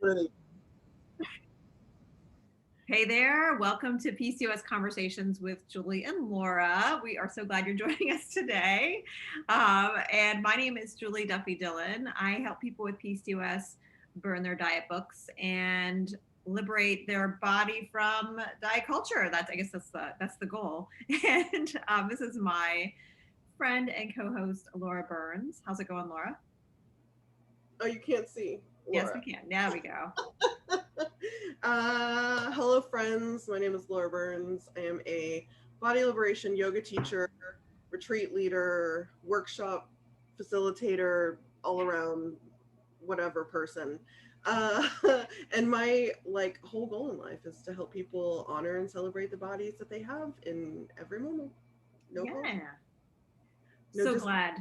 Really. Hey there, welcome to PCOS Conversations with Julie and Laura. We are so glad you're joining us today. And my name is Julie Duffy Dillon. I help people with PCOS burn their diet books and liberate their body from diet culture. I guess that's the goal. And this is my friend and co-host Laura Burns. How's it going, Laura? Oh, you can't see, Yes, we Laura. can. There we go. Hello, friends. My name is Laura Burns. I am a body liberation yoga teacher, retreat leader, workshop facilitator, all around whatever person. Uh, and my whole goal in life is to help people honor and celebrate the bodies that they have in every moment. No bull, Yeah. no So dis. glad.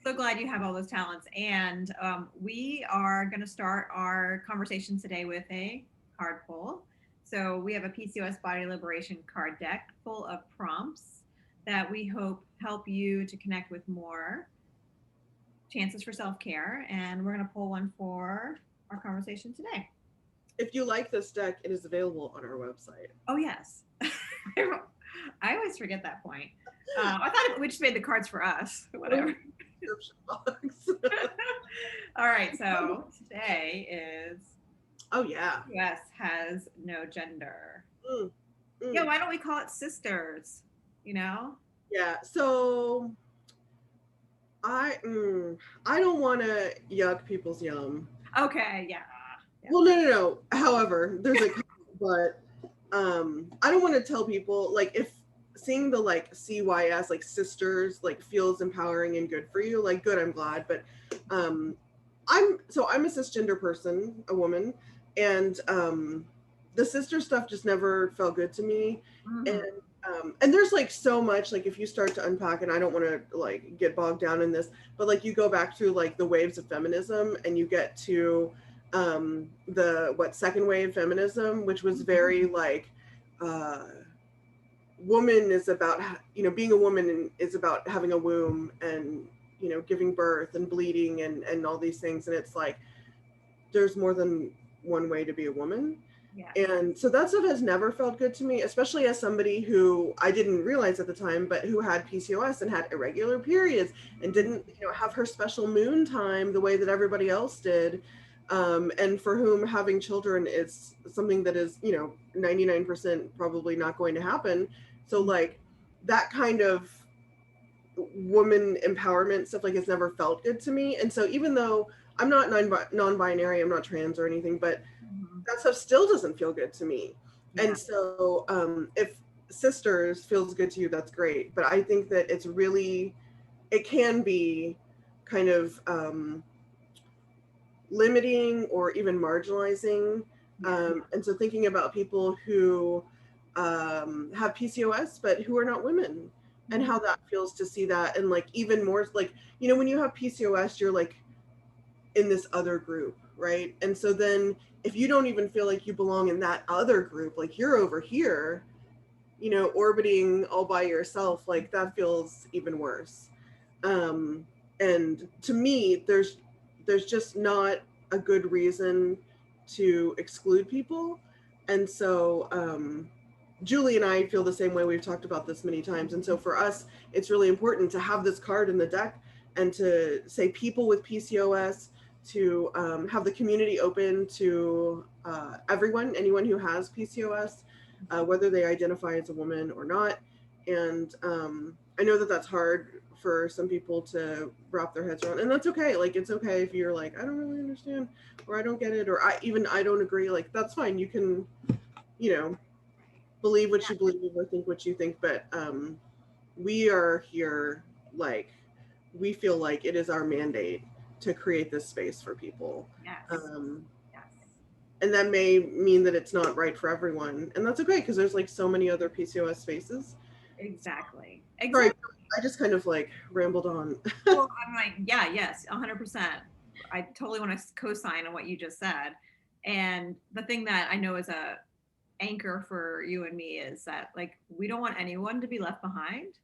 So glad you have all those talents. And we are going to start our conversation today with a card pull. So we have a PCOS Body Liberation card deck full of prompts that we hope help you to connect with more chances for self care. And we're going to pull one for our conversation today. If you like this deck, it is available on our website. Oh, yes. I always forget that point. I thought we just made the cards for us. Whatever. Description box. All right, so today is Oh yeah. US has no gender. Mm, Yeah, mm. why don't we call it sisters? You know? Yeah. So I don't want to yuck people's yum. Okay, yeah. Yeah. Well, no. However, there's a but I don't want to tell people like if seeing the CYS like sisters like feels empowering and good for you, like good, I'm glad, but um I'm a cisgender person, a woman, and the sister stuff just never felt good to me. And Mhm. and there's like so much like if you start to unpack, and I don't want to like get bogged down in this, but like you go back through like the waves of feminism and you get to the what second wave feminism, which was very like uh woman is about being a woman and is about having a womb and giving birth and bleeding and all these things, and it's like there's more than one way to be a woman. Yes. And so that stuff has never felt good to me, especially as somebody who I didn't realize at the time, but who had PCOS and had irregular periods and didn't, have her special moon time the way that everybody else did. And for whom having children is something that is, 99% probably not going to happen. So like that kind of woman empowerment stuff like it's never felt good to me. And so even though I'm not non-binary, I'm not trans or anything, but Mhm. that stuff still doesn't feel good to me. Yeah. And so if sisters feels good to you, that's great. But I think that it can be kind of limiting or even marginalizing. Yeah. And so thinking about people who have PCOS, but who are not women, and Mhm. how that feels to see that. And like, even more like, when you have PCOS, you're like in this other group, right? And so then if you don't even feel like you belong in that other group, like you're over here, orbiting all by yourself, like that feels even worse. And to me, there's just not a good reason to exclude people. And so Julie and I feel the same way. We've talked about this many times. And so for us, it's really important to have this card in the deck and to say people with PCOS, to have the community open to anyone who has PCOS, whether they identify as a woman or not. And I know that that's hard for some people to wrap their heads around, and that's okay. Like it's okay if you're like, I don't really understand, or I don't get it, or I don't agree. Like that's fine. You can, you know, believe what you believe or think what you think. But we are here, like we feel like it is our mandate to create this space for people. Yes. Um, Yes. and that may mean that it's not right for everyone, and that's okay because there's like so many other PCOS spaces. Exactly. Sorry, Exactly. I just kind of like rambled on. Well, I'm like, yeah, yes, 100%. I totally want to co-sign on what you just said. And the thing that I know is a anchor for you and me is that like we don't want anyone to be left behind.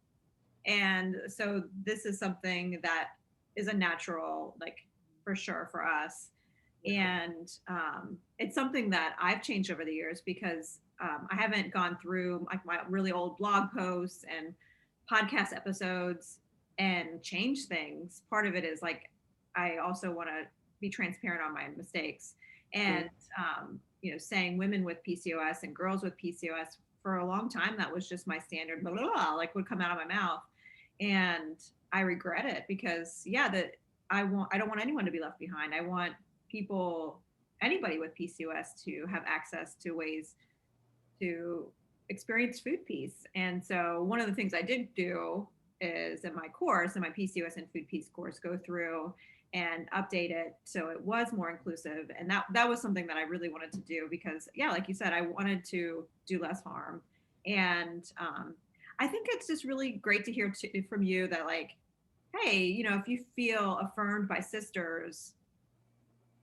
And so this is something that is a natural, like for sure for us. And it's something that I've changed over the years because I haven't gone through like my really old blog posts and podcast episodes and change things. Part of it is like I also want to be transparent on my mistakes and saying women with PCOS and girls with PCOS for a long time that was just my standard blah, blah, blah, like would come out of my mouth, and I regret it because that I don't want anyone to be left behind. I want people, anybody with PCOS, to have access to ways to experience food peace. And so one of the things I did do is in my course, in my PCOS and food peace course, go through and update it so it was more inclusive. And that was something that I really wanted to do because, like you said, I wanted to do less harm. And I think it's just really great to hear from you that, like, hey, if you feel affirmed by sisters,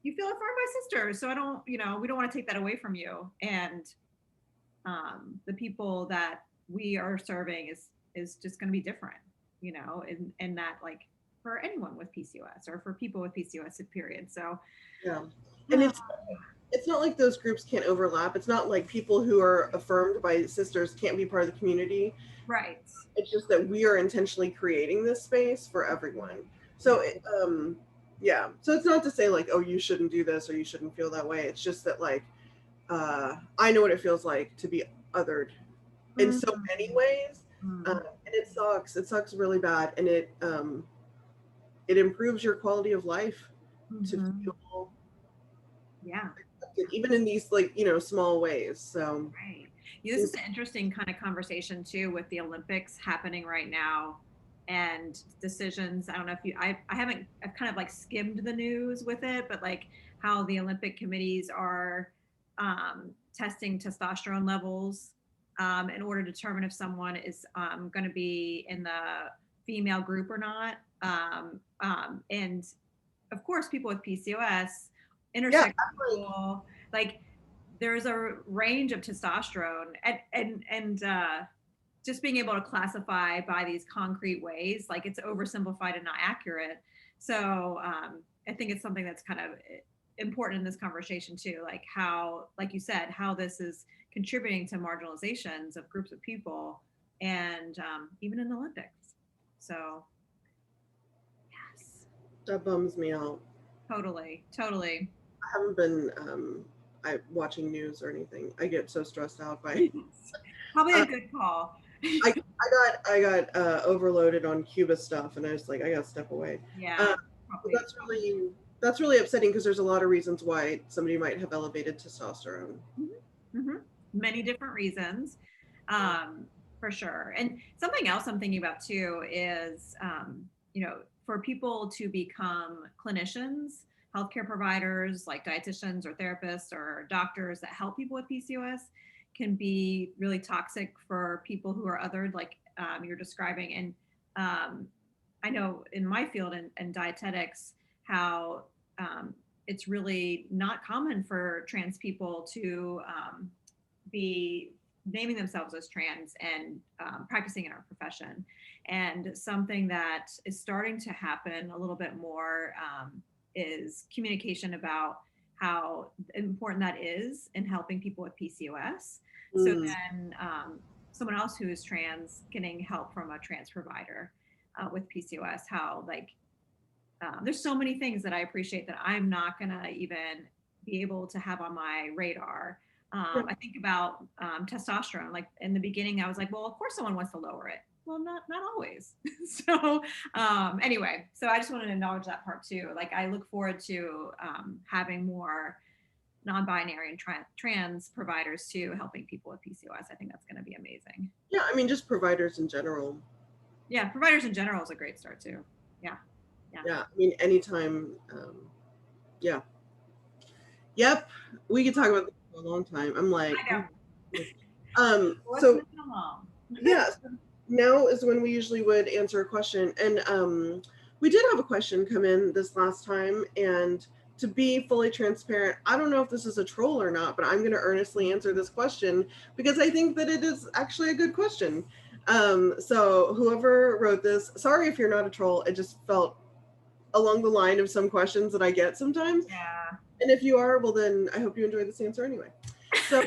you feel affirmed by sisters. So I don't, we don't want to take that away from you. And the people that we are serving is just going to be different, and that, like, for anyone with PCOS or for people with PCOS period. So and it's not like those groups can't overlap. It's not like people who are affirmed by sisters can't be part of the community. Right. It's just that we are intentionally creating this space for everyone. So so it's not to say like, oh, you shouldn't do this or you shouldn't feel that way. It's just that, like, I know what it feels like to be othered in so many ways. And it sucks really bad. And it improves your quality of life to feel even in these, like, small ways. So right. This is an interesting kind of conversation too with the Olympics happening right now and decisions. I don't know if I've kind of like skimmed the news with it, but like how the Olympic committees are testing testosterone levels in order to determine if someone is going to be in the female group or not. And of course, people with PCOS, intersex people, like, there's a range of testosterone and just being able to classify by these concrete ways, like, it's oversimplified and not accurate. So I think it's something that's kind of important in this conversation too, like how, like you said, how this is contributing to marginalizations of groups of people and even in the Olympics. So yes, that bums me out. Totally. I haven't been watching news or anything. I get so stressed out by probably a good call. I got overloaded on Cuba stuff, and I was like, I gotta step away. That's really upsetting because there's a lot of reasons why somebody might have elevated testosterone. Many different reasons, for sure. And something else I'm thinking about too is, for people to become clinicians, healthcare providers like dietitians or therapists or doctors that help people with PCOS can be really toxic for people who are othered, like you're describing. And I know in my field in dietetics, how it's really not common for trans people to be naming themselves as trans and practicing in our profession. And something that is starting to happen a little bit more is communication about how important that is in helping people with PCOS. So then someone else who is trans getting help from a trans provider with PCOS, how, like, there's so many things that I appreciate that I'm not going to even be able to have on my radar. I think about testosterone. Like, in the beginning, I was like, well, of course someone wants to lower it. Well, not always. So anyway, so I just wanted to acknowledge that part too. Like, I look forward to having more non-binary and trans providers too, helping people with PCOS. I think that's going to be amazing. Yeah, I mean, just providers in general. Yeah, providers in general is a great start too. Yeah, I mean, anytime. Yep, we could talk about this for a long time. I'm like, so now is when we usually would answer a question, and we did have a question come in this last time, and to be fully transparent, I don't know if this is a troll or not, but I'm going to earnestly answer this question because I think that it is actually a good question. So whoever wrote this, sorry if you're not a troll, it just felt along the line of some questions that I get sometimes. And if you are, well, then I hope you enjoy this answer anyway. So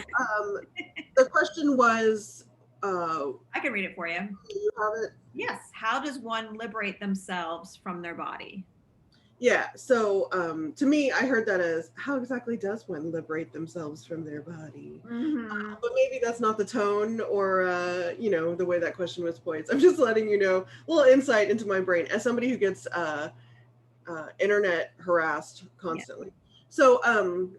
the question was, I can read it for you. you have it? Yes. How does one liberate themselves from their body? Yeah. So to me, I heard that as how exactly does one liberate themselves from their body? Mm-hmm. But maybe that's not the tone or, the way that question was poised. I'm just letting you know a little insight into my brain as somebody who gets internet harassed Yeah. constantly. So,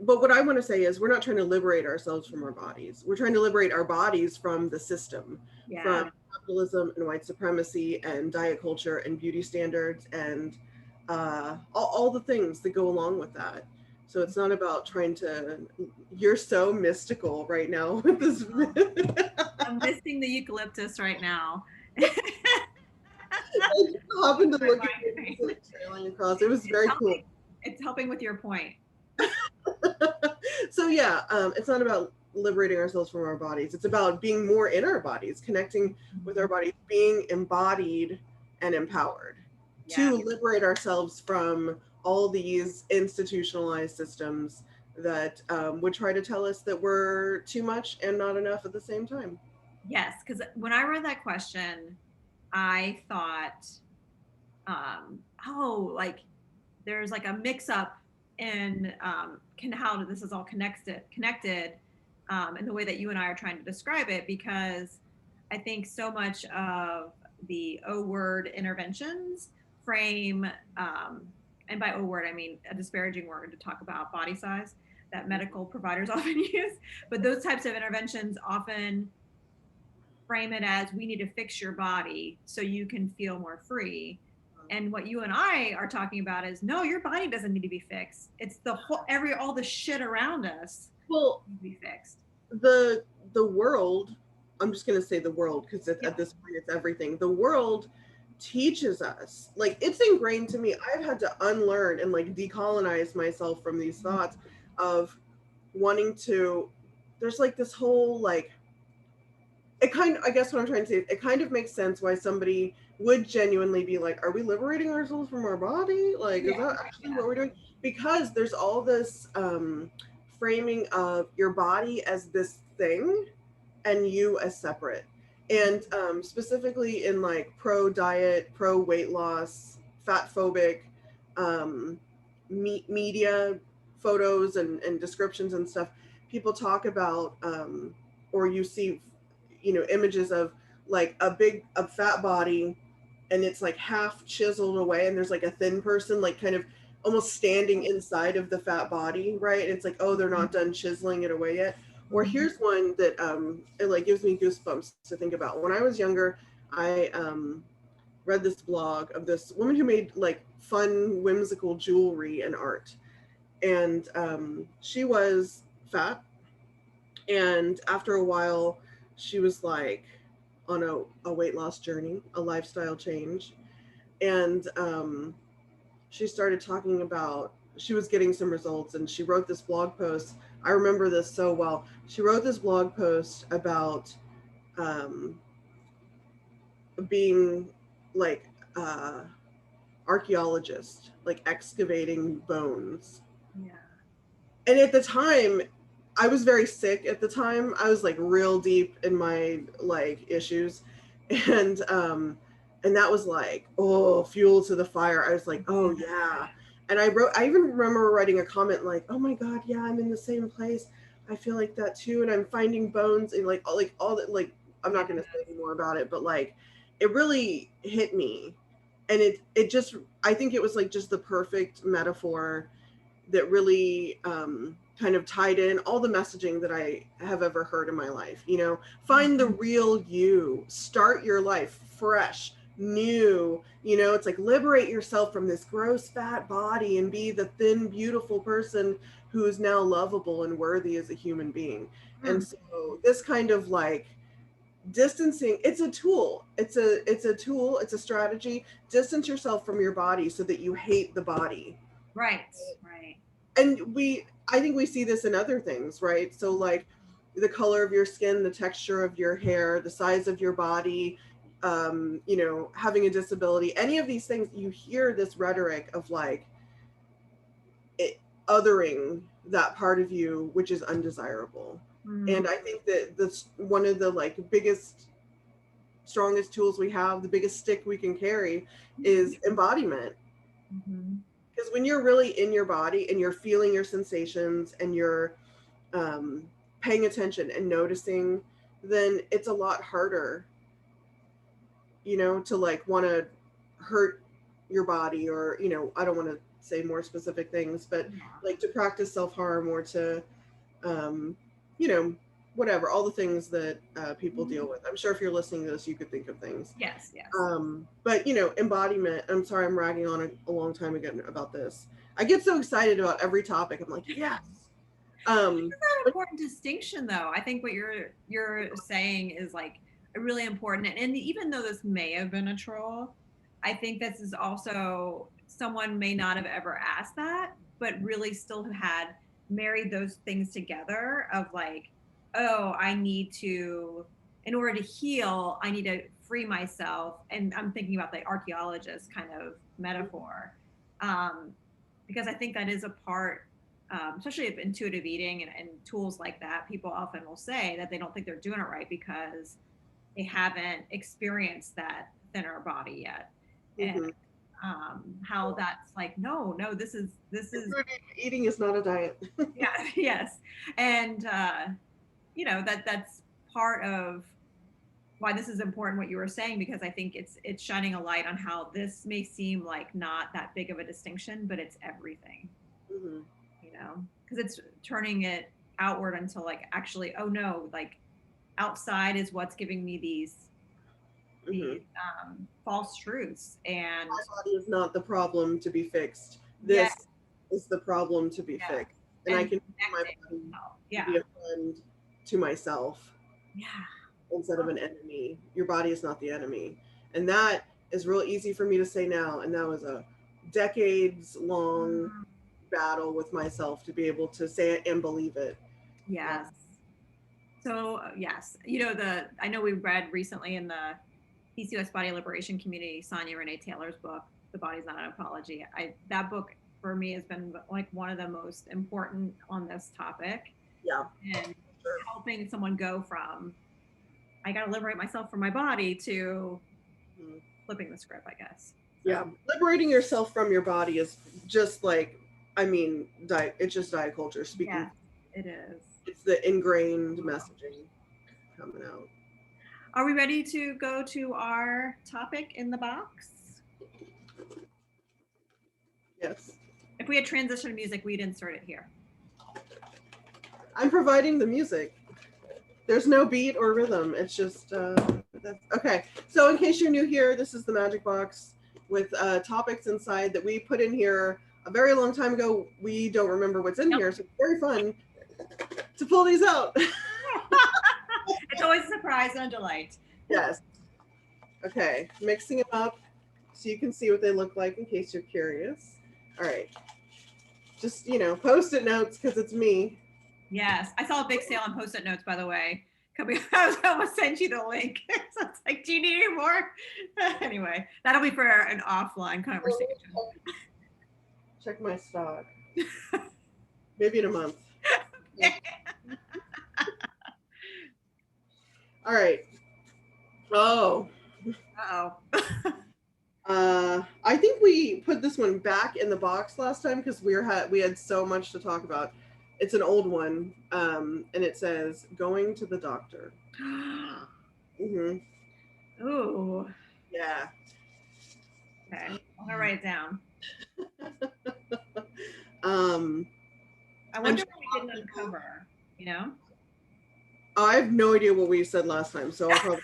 but what I want to say is we're not trying to liberate ourselves from our bodies. We're trying to liberate our bodies from the system, Yeah. from capitalism and white supremacy and diet culture and beauty standards and all the things that go along with that. So it's not about trying to, you're so mystical right now with this. I'm missing the eucalyptus right now. I just happened to My look at it and migraine. it's like trailing across. It was It's very cool. helping. It's helping with your point. So yeah, it's not about liberating ourselves from our bodies. It's about being more in our bodies, connecting with our bodies, being embodied and empowered Yeah. to liberate ourselves from all these institutionalized systems that would try to tell us that we're too much and not enough at the same time. Yes, because when I read that question, I thought, oh, like there's like a mix up in how this is all connected in the way that you and I are trying to describe it, because I think so much of the O word interventions frame, and by O word I mean a disparaging word to talk about body size that medical providers often use, but those types of interventions often frame it as we need to fix your body so you can feel more free. And what you and I are talking about is no, your body doesn't need to be fixed. It's the whole all the shit around us Well, needs to be fixed. the world, I'm just going to say the world because Yeah. at this point it's everything. The world teaches us, like, it's ingrained to me. I've had to unlearn and like decolonize myself from these thoughts of wanting to, there's like this whole like, it kind of, I guess what I'm trying to say is it kind of makes sense why somebody would genuinely be like, are we liberating ourselves from our body? Like, is Yeah. that actually Yeah. what we're doing? Because there's all this framing of your body as this thing and you as separate. And specifically in like pro diet, pro weight loss, fat phobic media photos and descriptions and stuff, people talk about, or you see, images of like a fat body and it's like half chiseled away and there's like a thin person like kind of almost standing inside of the fat body, right? And it's like, oh, they're not done chiseling it away yet. Or here's one that it like gives me goosebumps to think about. When I was younger, I read this blog of this woman who made like fun, whimsical jewelry and art. And she was fat. And after a while, she was like on a weight loss journey, a lifestyle change. And she started talking about, she was getting some results and she wrote this blog post. I remember this so well. She wrote this blog post about um, being like archaeologist, like excavating bones. Yeah. And at the time, I was very sick at the time. I was like real deep in my like issues. And that was like, oh, fuel to the fire. I was like, oh yeah. And I even remember writing a comment like, oh my God, yeah, I'm in the same place. I feel like that too. And I'm finding bones and like all that, like, I'm not gonna say any more about it, but like it really hit me. And it just, I think it was like just the perfect metaphor that really kind of tied in all the messaging that I have ever heard in my life. Find the real you, start your life fresh, new. It's like liberate yourself from this gross fat body and be the thin, beautiful person who is now lovable and worthy as a human being. And so this kind of like distancing, it's a tool, it's a tool, it's a strategy. Distance yourself from your body so that you hate the body. Right. Right. And I think we see this in other things, right? So like the color of your skin, the texture of your hair, the size of your body, having a disability, any of these things, you hear this rhetoric of like othering that part of you which is undesirable. And I think that that's one of the like biggest, strongest tools we have, the biggest stick we can carry is embodiment. Because when you're really in your body and you're feeling your sensations and you're paying attention and noticing, then it's a lot harder, you know, to like want to hurt your body, or, you know, I don't want to say more specific things, but like to practice self-harm or to, you know, whatever, all the things that people deal with. I'm sure if you're listening to this, you could think of things. Yes, yes. But, you know, embodiment, I'm sorry, I'm ragging on a long time again about this. I get so excited about every topic. I'm like, yes. It's an important distinction, though. I think what you're saying is like really important. And even though this may have been a troll, I think this is also someone may not have ever asked that, but really still had married those things together of like, oh, I need to, in order to heal, I need to free myself. And I'm thinking about the archaeologist kind of metaphor, because I think that is a part, especially of intuitive eating and tools like that. People often will say that they don't think they're doing it right because they haven't experienced that thinner body yet. And how that's like, no, this is eating is not a diet. Yeah, yes. And you know, that's part of why this is important, what you were saying, because I think it's shining a light on how this may seem like not that big of a distinction, but it's everything. You know, because it's turning it outward until like, actually, oh no, like outside is what's giving me these false truths, and my body is not the problem to be fixed. This is the problem to be fixed, and I can use my body to be a friend to myself, instead of an enemy. Your body is not the enemy, and that is real easy for me to say now. And that was a decades long battle with myself to be able to say it and believe it. Yes. So yes, you know, I know we read recently in the PCOS Body Liberation community, Sonia Renee Taylor's book, The Body's Not an Apology. That book for me has been like one of the most important on this topic. Yeah. And helping someone go from, I got to liberate myself from my body, to flipping the script, I guess. So. Yeah. Liberating yourself from your body is just like, I mean, it's just diet culture speaking. Yeah, it is. It's the ingrained messaging coming out. Are we ready to go to our topic in the box? Yes. If we had transition music, we'd insert it here. I'm providing the music. There's no beat or rhythm. It's just, okay. So in case you're new here, this is the Magic Box with topics inside that we put in here a very long time ago. We don't remember what's in here, so it's very fun to pull these out. It's always a surprise and a delight. Yes. Okay, mixing them up so you can see what they look like in case you're curious. All right. Just, you know, Post-it notes because it's me. Yes. I saw a big sale on Post-it notes, by the way. I was almost sent you the link. So it's like, do you need any more? Anyway, that'll be for an offline conversation. Check my stock. Maybe in a month. All right. Oh. I think we put this one back in the box last time because we had so much to talk about. It's an old one, and it says "Going to the doctor." Ooh. Yeah. Okay, I'm gonna write it down. I wonder what we didn't uncover. You know. I have no idea what we said last time, so I'll probably.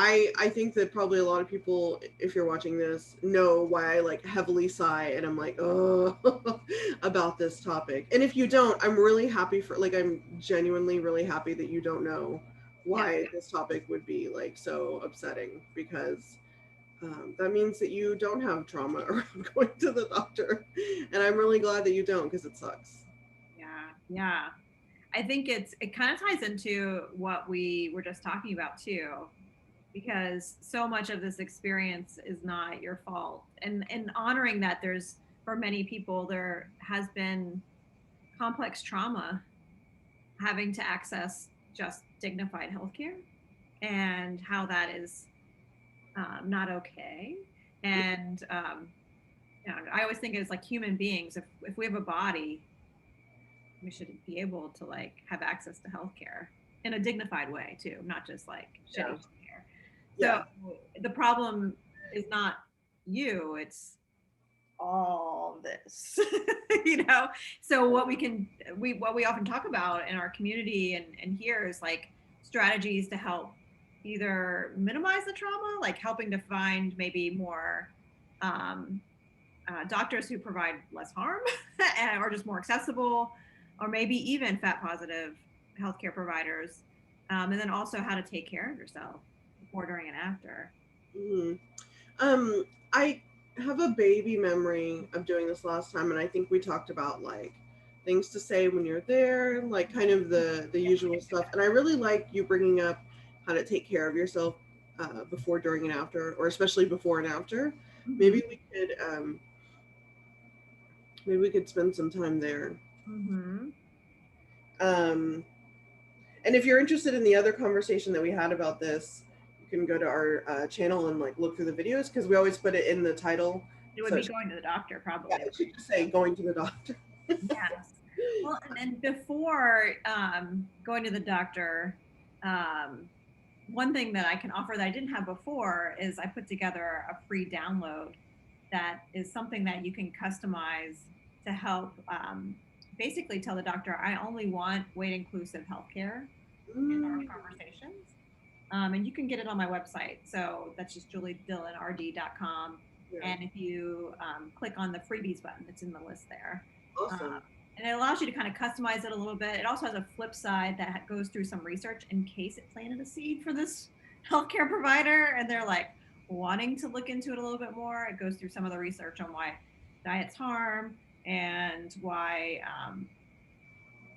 I think that probably a lot of people, if you're watching this, know why I like heavily sigh and I'm like, oh, about this topic. And if you don't, I'm really happy I'm genuinely really happy that you don't know why this topic would be like so upsetting, because that means that you don't have trauma around going to the doctor. And I'm really glad that you don't, because it sucks. Yeah. I think it kind of ties into what we were just talking about too. because so much of this experience is not your fault. And honoring that there's, for many people, there has been complex trauma having to access just dignified healthcare, and how that is not okay. And I always think it's like human beings. If we have a body, we should be able to like have access to healthcare in a dignified way too, not just like shitty Yeah. healthcare. Yeah. So the problem is not you; it's all this, you know. So what we often talk about in our community and here is like strategies to help either minimize the trauma, like helping to find maybe more um, doctors who provide less harm or just more accessible, or maybe even fat positive healthcare providers, and then also how to take care of yourself before, during, and after. Hmm. I have a baby memory of doing this last time, and I think we talked about like things to say when you're there, like kind of the usual stuff. And I really like you bringing up how to take care of yourself before, during, and after, or especially before and after. Mm-hmm. Maybe we could maybe we could spend some time there. Mm-hmm. Um, and if you're interested in the other conversation that we had about this, you can go to our channel and like look through the videos because we always put it in the title. It would So be going to the doctor, yeah, probably. it should just say going to the doctor. Yes. Well, and then before going to the doctor, um, one thing that I can offer that I didn't have before is I put together a free download that is something that you can customize to help basically tell the doctor, I only want weight inclusive healthcare in our Mm, conversations. And you can get it on my website. So that's just juliedillonrd.com. yeah, And if you click on the freebies button, it's in the list there. awesome. And it allows you to kind of customize it a little bit. It also has a flip side that goes through some research in case it planted a seed for this healthcare provider and they're like wanting to look into it a little bit more. It goes through some of the research on why diets harm and why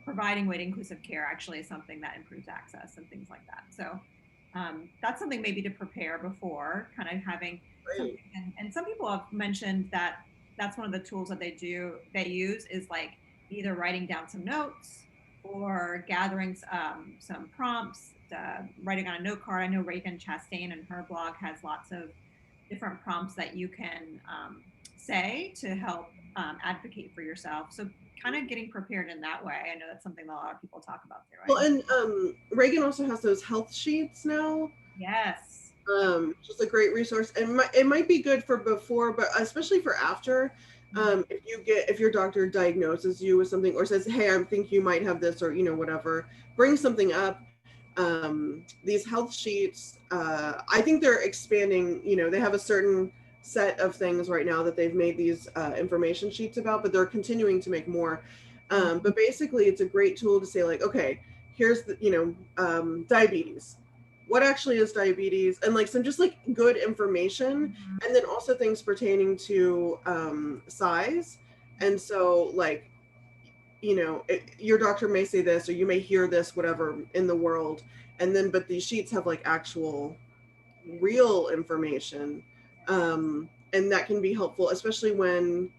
providing weight inclusive care actually is something that improves access and things like that. So that's something maybe to prepare before, kind of having something. Great. And some people have mentioned that that's one of the tools that they use is like either writing down some notes or gathering some prompts, writing on a note card. I know Reagan Chastain and her blog has lots of different prompts that you can say to help advocate for yourself. So kind of getting prepared in that way. I know that's something that a lot of people talk about too, Well, right? and Reagan also has those health sheets now. Yes. Just a great resource, and it might be good for before, but especially for after. If your doctor diagnoses you with something or says, "Hey, I think you might have this," or whatever, bring something up. These health sheets, I think they're expanding. They have a certain set of things right now that they've made these information sheets about, but they're continuing to make more. But basically, it's a great tool to say, like, okay, here's the diabetes, what actually is diabetes, and like some just like good information, Mhm. and then also things pertaining to size. And so like your doctor may say this or you may hear this whatever in the world, and then but these sheets have like actual real information, and that can be helpful, especially when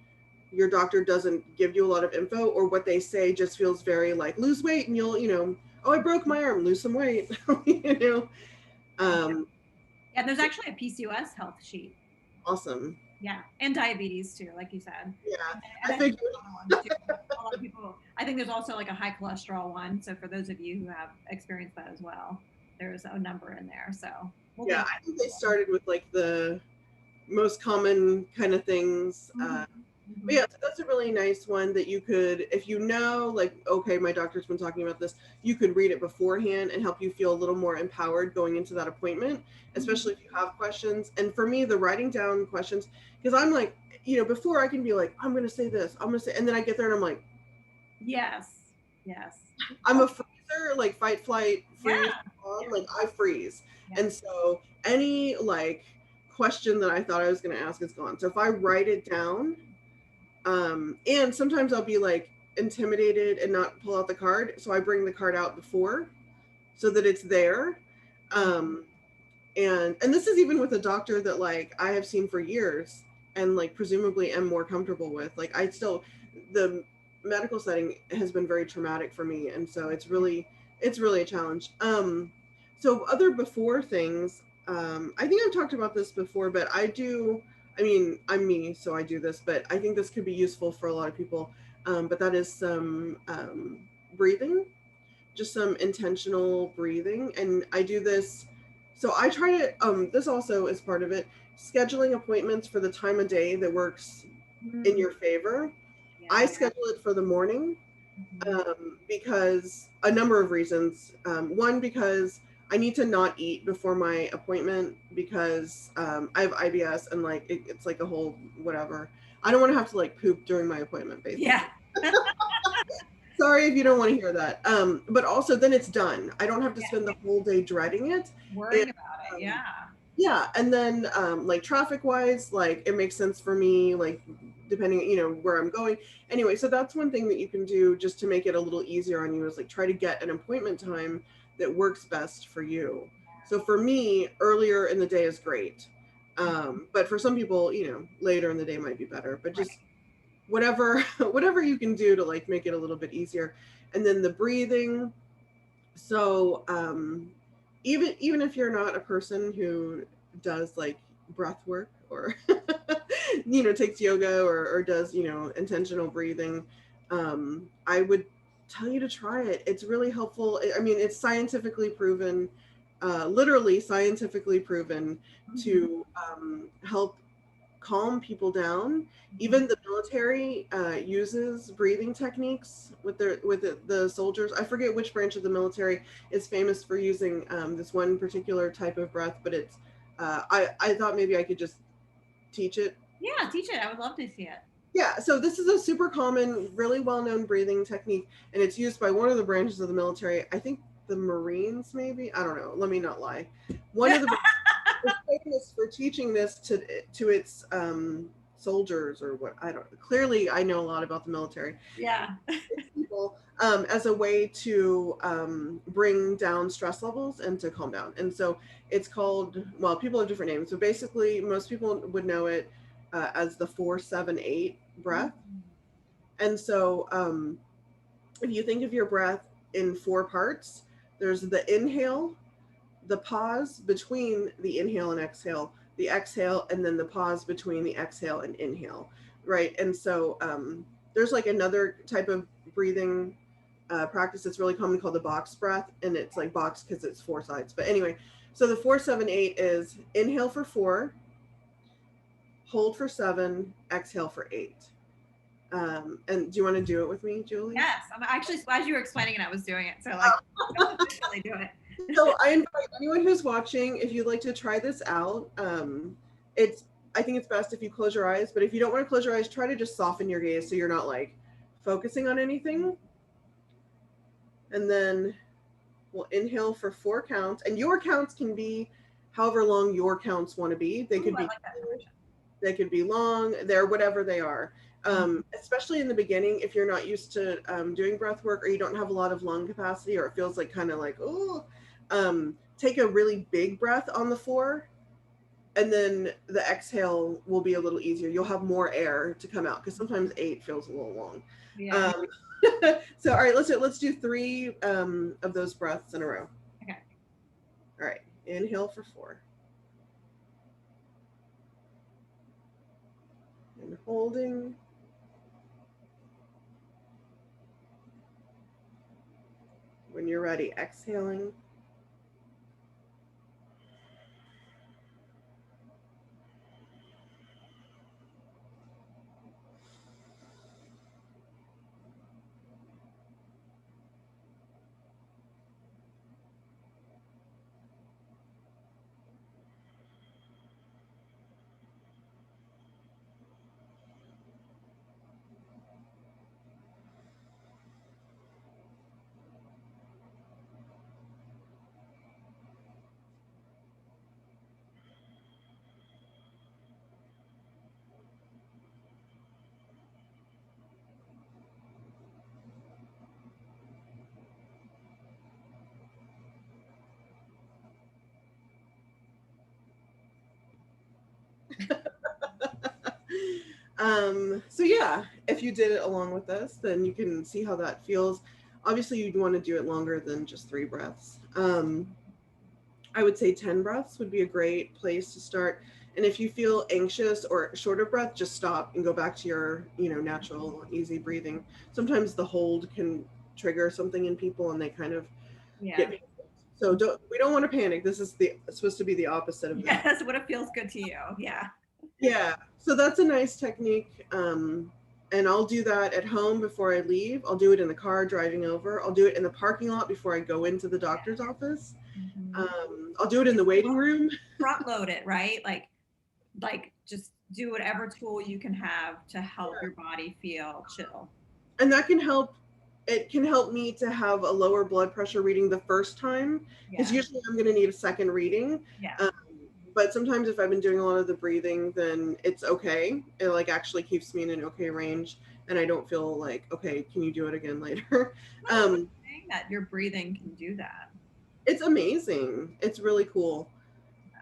your doctor doesn't give you a lot of info, or what they say just feels very like lose weight and you'll oh, I broke my arm, lose some weight. you know um Yeah, there's actually a PCOS health sheet. Awesome. Yeah, and diabetes too, like you said. Yeah, And I I think figured. there's other ones too. A lot of people. I think there's also like a high cholesterol one. So for those of you who have experienced that as well, there's a number in there. So we'll Yeah, get I think into they started with like the most common kind of things. that. But yeah, so that's a really nice one that you could, if like, okay, my doctor's been talking about this, you could read it beforehand and help you feel a little more empowered going into that appointment, especially if you have questions. And for me, the writing down questions, because I'm like, before I can be like, I'm going to say this, I'm going to say, and then I get there and I'm like, Yes. Yes. I'm a freezer, like fight, flight, freeze, Yeah. on, like I freeze. Yeah. And so any like question that I thought I was going to ask is gone. So if I write it down, and sometimes I'll be like intimidated and not pull out the card. So I bring the card out before so that it's there. Um, And this is even with a doctor that like I have seen for years and like presumably am more comfortable with. Like I still, the medical setting has been very traumatic for me, and so it's really a challenge. So other before things, I think I've talked about this before, but I do. I mean, I'm me, so I do this, but I think this could be useful for a lot of people. But that is some breathing, just some intentional breathing. And I do this. So I try to, this also is part of it, scheduling appointments for the time of day that works in Mm, your favor. I yeah. schedule it for the morning Mhm. because a number of reasons. One, because I need to not eat before my appointment because I have IBS and like it's like a whole whatever. I don't want to have to like poop during my appointment, Yeah. basically. Sorry if you don't want to hear that. But also then it's done. I don't have to Yeah. spend the whole day dreading it. And Worrying about it. um, Yeah. yeah, and then like traffic wise, like it makes sense for me, like depending, where I'm going. Anyway, so that's one thing that you can do just to make it a little easier on you is like try to get an appointment time that works best for you. So for me, earlier in the day is great. But for some people, later in the day might be better. But Right. just whatever whatever you can do to like make it a little bit easier. And then the breathing, so even if you're not a person who does like breath work or takes yoga or does intentional breathing, I would tell you to try it. It's really helpful. I mean, it's scientifically proven, literally scientifically proven Mhm. to help calm people down. Mhm. Even the military uses breathing techniques with the soldiers. I forget which branch of the military is famous for using this one particular type of breath, but it's I thought maybe I could just teach it. Yeah, teach it. I would love to see it. Yeah, so this is a super common, really well-known breathing technique, and it's used by one of the branches of the military. I think the Marines, maybe. I don't know. Let me not lie. One of the is famous for teaching this to its soldiers or what I don't. Clearly, I know a lot about the military. Yeah. Its people as a way to bring down stress levels and to calm down. And so it's called. Well, people have different names. So basically, most people would know it as the 4-7-8 breath. Mhm. And so if you think of your breath in four parts, there's the inhale, the pause between the inhale and exhale, the exhale, and then the pause between the exhale and inhale, right? And so there's like another type of breathing practice that's really common called the box breath, and it's like box because it's four sides. But anyway, so the 4-7-8 is inhale for 4, hold for 7, exhale for 8. And do you want to do it with me, Julie? Yes. I'm actually, as you were explaining it, I was doing it. So, like, let's officially do it. So I invite anyone who's watching, if you'd like to try this out, it's I think it's best if you close your eyes. But if you don't want to close your eyes, try to just soften your gaze so you're not like focusing on anything. And then we'll inhale for 4 counts, and your counts can be however long your counts want to be. They Ooh, could I be like that short, permission. they could be long, they're whatever they are. Mhm. Especially in the beginning, if you're not used to doing breath work or you don't have a lot of lung capacity or it feels like kind of like, oh, take a really big breath on the 4, and then the exhale will be a little easier. You'll have more air to come out because sometimes 8 feels a little long. Yeah. Um, so, all right, let's do 3 of those breaths in a row. Okay. All right, inhale for 4 and holding. When you're ready, exhaling. So yeah, if you did it along with us, then you can see how that feels. Obviously, you'd want to do it longer than just 3 breaths. I would say 10 breaths would be a great place to start. And if you feel anxious or short of breath, just stop and go back to your, natural, easy breathing. Sometimes the hold can trigger something in people and they kind of Yeah. get panicked. So we don't want to panic. This is supposed to be the opposite of that. Yes, what it feels good to you. Yeah. Yeah. So that's a nice technique. And I'll do that at home before I leave. I'll do it in the car driving over. I'll do it in the parking lot before I go into the doctor's office. Mm-hmm. I'll do it in the waiting room. Front load it, right? Like just do whatever tool you can have to help your body feel chill. And that can help. It can help me to have a lower blood pressure reading the first time, because Yeah. usually I'm going to need a second reading. Yeah. But sometimes if I've been doing a lot of the breathing, then it's okay. It like actually keeps me in an okay range, and I don't feel like, okay, can you do it again later? Saying that your breathing can do that. It's amazing. It's really cool.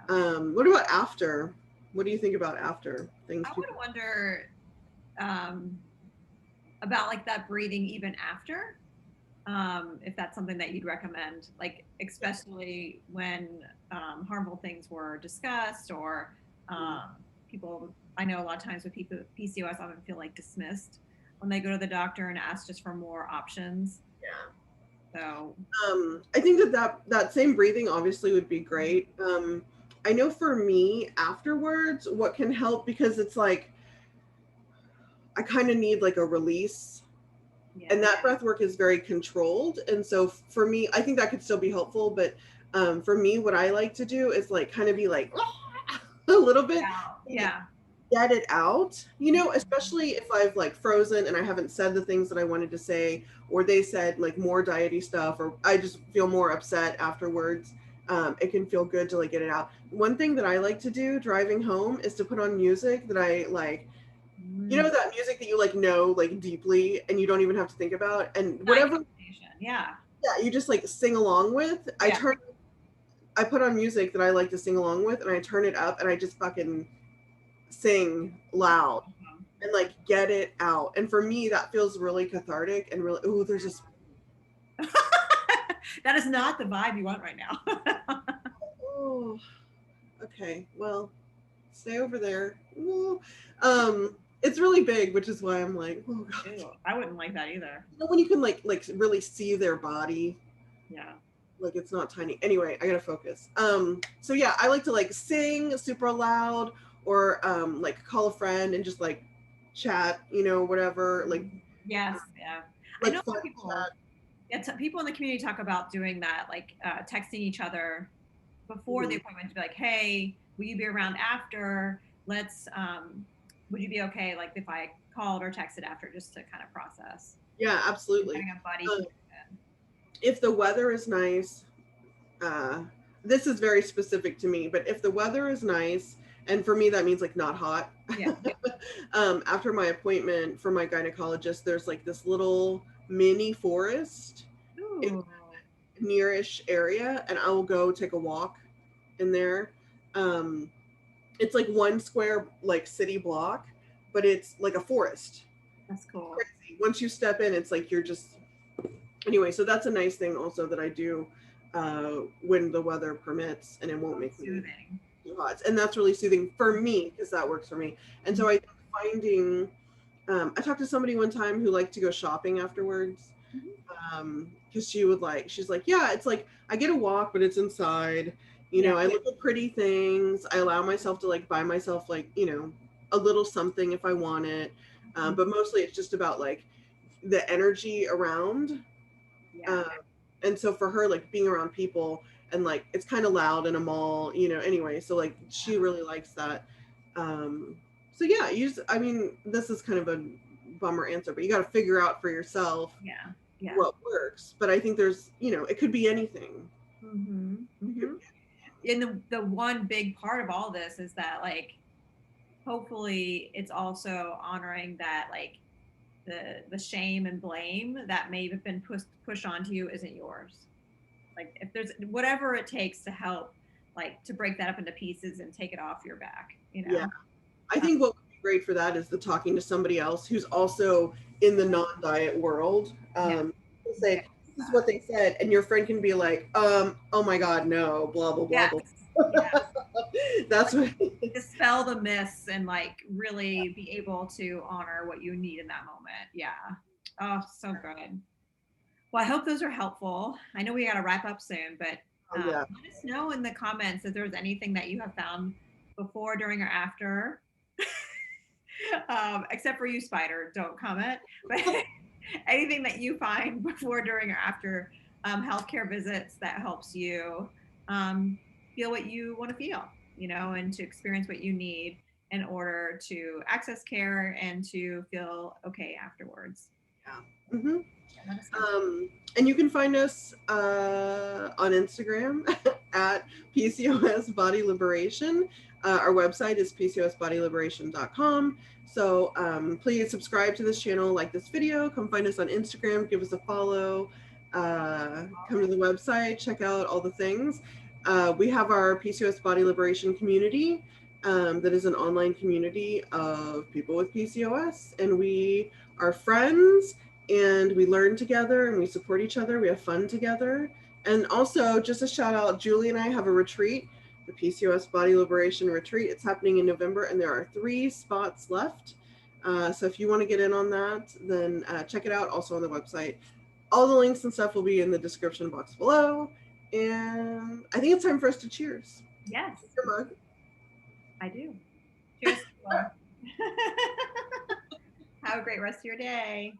What about after? What do you think about after things? I would wonder about like that breathing even after, if that's something that you'd recommend, like especially when harmful things were discussed, or people. I know a lot of times with people with PCOS often feel like dismissed when they go to the doctor and ask just for more options. Yeah. So I think that same breathing obviously would be great. I know for me afterwards, what can help, because it's like I kind of need like a release, yeah, and that breath work is very controlled. And so for me, I think that could still be helpful. But for me, what I like to do is like kind of be like a little bit, yeah, get it out, especially if I've like frozen and I haven't said the things that I wanted to say, or they said like more diety stuff, or I just feel more upset afterwards. It can feel good to like get it out. One thing that I like to do driving home is to put on music that I like, that music that you like deeply, and you don't even have to think about, and whatever. Yeah. Yeah, you just like sing along with. Yeah. I put on music that I like to sing along with, and I turn it up, and I just fucking sing loud and like get it out. And for me, that feels really cathartic and really. Oh, there's just. That is not the vibe you want right now. Oh, okay. Well, stay over there. Ooh. It's really big, which is why I'm like, oh god. Ew, I wouldn't like that either. When you can like really see their body. Yeah. Like it's not tiny. Anyway, I gotta focus. So yeah, I like to like sing super loud, or like call a friend and just like chat, whatever. Like yes, yeah. like I know fun some people. chat. Yeah, people in the community talk about doing that, like texting each other before the appointment to be like, "Hey, will you be around after? Let's. Would you be okay, like if I called or texted after, just to kind of process?" Yeah, absolutely. Having a buddy. If the weather is nice, this is very specific to me, but if the weather is nice, and for me that means like not hot. Yeah. After my appointment for my gynecologist, there's like this little mini forest in nearish area, and I will go take a walk in there. It's like one square like city block, but it's like a forest. That's cool. Crazy. Once you step in, it's like you're just anyway. So that's a nice thing also that I do when the weather permits, and it won't make me too hot. And that's really soothing for me, because that works for me. And so I think finding, I talked to somebody one time who liked to go shopping afterwards, because she's like, yeah, it's like I get a walk, but it's inside. I look at pretty things. I allow myself to like buy myself like, a little something if I want it. But mostly it's just about like the energy around. And so for her, like being around people, and like it's kind of loud in a mall, anyway. So like she really likes that. So yeah, I mean, this is kind of a bummer answer, but you got to figure out for yourself what works. But I think there's, it could be anything. And the one big part of all this is that like hopefully it's also honoring that like the shame and blame that may have been pushed onto you isn't yours. Like if there's whatever it takes to help, like to break that up into pieces and take it off your back. Yeah, I think what would be great for that is the talking to somebody else who's also in the non-diet world. Yeah. Say, this is what they said, and your friend can be like, oh my God, no, blah, blah, blah, Yes. blah. Yeah. That's what Dispel the myths and like really be able to honor what you need in that moment. Yeah. Oh, so good. Well, I hope those are helpful. I know we got to wrap up soon, but yeah. let us know in the comments if there's anything that you have found before, during, or after. Except for you, Spider, don't comment. But anything that you find before, during, or after healthcare visits that helps you feel what you want to feel, and to experience what you need in order to access care and to feel okay afterwards. Yeah. Mm-hmm. Yeah, And you can find us on Instagram at PCOS Body Liberation. Our website is PCOSBodyLiberation.com. So please subscribe to this channel, like this video, come find us on Instagram, give us a follow, come to the website, check out all the things. We have our PCOS Body Liberation community that is an online community of people with PCOS, and we are friends and we learn together and we support each other. We have fun together. And also, just a shout out, Julie and I have a retreat, the PCOS Body Liberation Retreat. It's happening in November, and there are 3 spots left. So if you want to get in on that, then check it out also on the website. All the links and stuff will be in the description box below. And I think it's time for us to cheers. Yes. Your mug. I do. Cheers. Have a great rest of your day.